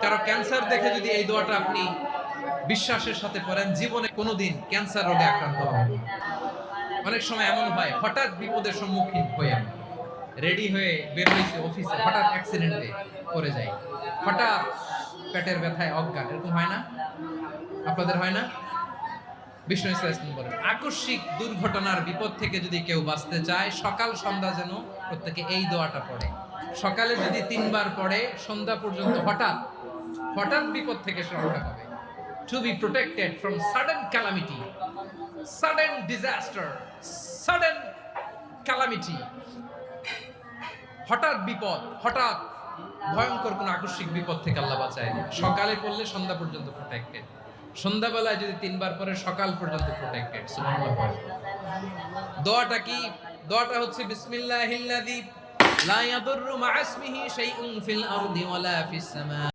কারো ক্যান্সার দেখে যদি এই দোয়াটা আপনি বিশ্বাসের সাথে পড়েন, জীবনে কোনোদিন ক্যান্সার রোগে আক্রান্ত হবেন না। অনেক সময় এমন হয়, হঠাৎ বিপদের সম্মুখীন হয়ে আমি রেডি হয়ে বের হয়েছি অফিসে, হঠাৎ অ্যাক্সিডেন্টে পড়ে যাই, হঠাৎ পেটের ব্যথায় অজ্ঞান, এরকম হয় না? আপনাদের হয় না? বিষ্ণু ইসলাম বলেন, আকস্মিক দুর্ঘটনার বিপদ থেকে যদি কেউ বাঁচতে চায়, সকাল সন্ধ্যা যেন প্রত্যেকে এই দোয়াটা পড়ে। সকালে যদি 3 বার পড়ে, সন্ধ্যা পর্যন্ত হঠাৎ হঠাৎ বিপদ থেকে সে রক্ষা পাবে। To be protected from sudden calamity, sudden disaster, sudden calamity, হঠাৎ বিপদ, হঠাৎ ভয়ঙ্কর কোন আকস্মিক বিপদ থেকে আল্লাহ বাঁচায়। সকালে পড়লে সন্ধ্যা পর্যন্ত প্রোটেক্টেড, সন্ধ্যাবেলায় যদি 3 বার পরে সকাল পর্যন্ত প্রোটেক্টেড। সুবহানাল্লাহ। দোয়াটা কি? দোয়াটা হচ্ছে বিসমিল্লাহিল্লাযী লা ইয়াদুররু মা ইসমিহি শাইউন ফিল আরদি ওয়ালা ফিস সামা।